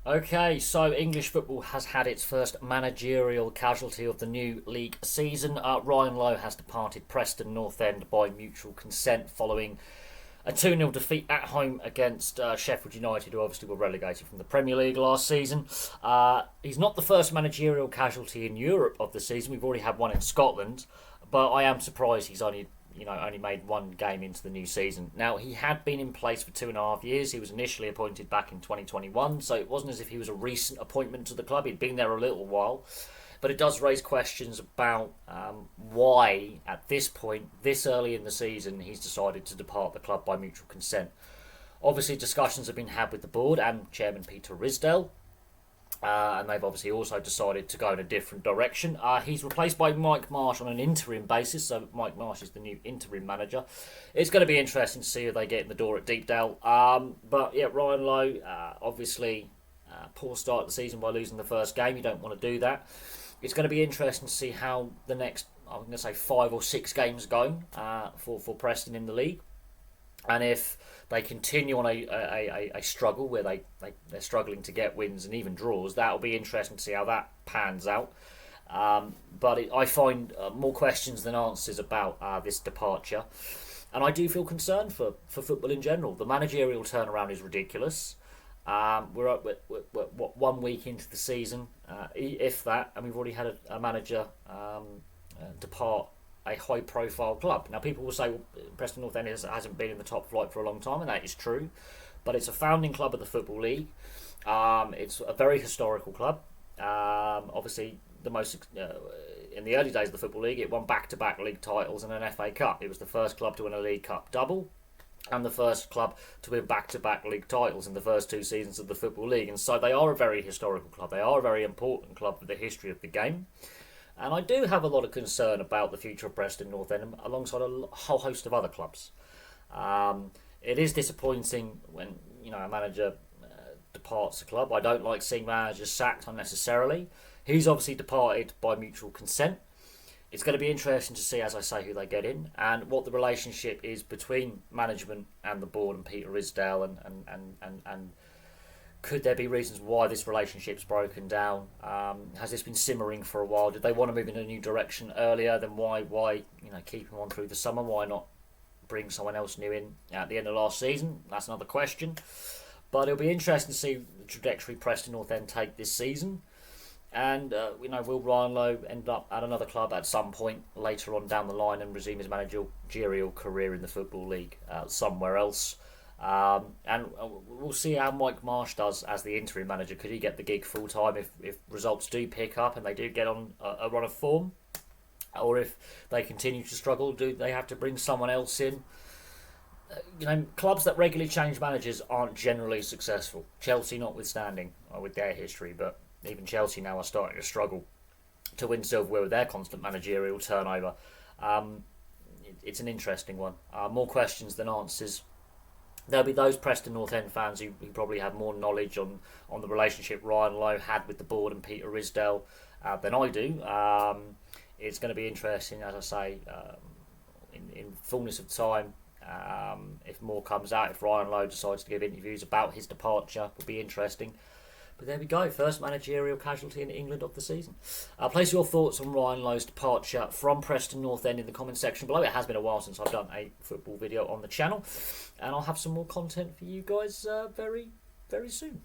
Okay, so English football has had its first managerial casualty of the new league season. Ryan Lowe has departed Preston North End by mutual consent following a 2-0 defeat at home against Sheffield United, who obviously were relegated from the Premier League last season. He's not the first managerial casualty in Europe of the season. We've already had one in Scotland, but I am surprised he's only made one game into the new season. Now, he had been in place for 2.5 years. He was initially appointed back in 2021, so it wasn't as if he was a recent appointment to the club. He'd been there a little while. But it does raise questions about why, at this point, this early in the season, he's decided to depart the club by mutual consent. Obviously, discussions have been had with the board and Chairman Peter Risdale, and they've obviously also decided to go in a different direction. He's replaced by Mike Marsh on an interim basis, so Mike Marsh is the new interim manager. It's going to be interesting to see if they get in the door at Deepdale. But yeah, Ryan Lowe, obviously, poor start to the season by losing the first game. You don't want to do that. It's going to be interesting to see how the next, I'm going to say 5 or 6 games go for Preston in the league. And if they continue on a struggle where they're struggling to get wins and even draws, that'll be interesting to see how that pans out. I find more questions than answers about this departure. And I do feel concerned for football in general. The managerial turnaround is ridiculous. We're 1 week into the season, if that, and we've already had a manager depart a high-profile club. Now, people will say, well, Preston North End hasn't been in the top flight for a long time, and that is true. But it's a founding club of the Football League. It's a very historical club. Obviously, the most in the early days of the Football League, it won back-to-back league titles and an FA Cup. It was the first club to win a League Cup double, and the first club to win back-to-back league titles in the first 2 seasons of the Football League. And so they are a very historical club. They are a very important club for the history of the game. And I do have a lot of concern about the future of Preston North End alongside a whole host of other clubs. It is disappointing when a manager departs a club. I don't like seeing managers sacked unnecessarily. He's obviously departed by mutual consent. It's going to be interesting to see, as I say, who they get in and what the relationship is between management and the board and Peter Risdale, and could there be reasons why this relationship's broken down? Has this been simmering for a while? Did they want to move in a new direction earlier? Then why keep him on through the summer? Why not bring someone else new in at the end of last season? That's another question. But it'll be interesting to see the trajectory Preston North End take this season. And, will Ryan Lowe end up at another club at some point later on down the line and resume his managerial career in the Football League somewhere else? And we'll see how Mike Marsh does as the interim manager. Could he get the gig full time if results do pick up and they do get on a run of form? Or if they continue to struggle, do they have to bring someone else in? Clubs that regularly change managers aren't generally successful. Chelsea notwithstanding, with their history, but even Chelsea now are starting to struggle to win silverware with their constant managerial turnover. It's an interesting one. More questions than answers. There'll be those Preston North End fans who probably have more knowledge on the relationship Ryan Lowe had with the board and Peter Risdale than I do. It's going to be interesting, as I say, in fullness of time. If more comes out, if Ryan Lowe decides to give interviews about his departure, will be interesting. But there we go, first managerial casualty in England of the season. Place your thoughts on Ryan Lowe's departure from Preston North End in the comment section below. It has been a while since I've done a football video on the channel, and I'll have some more content for you guys very, very soon.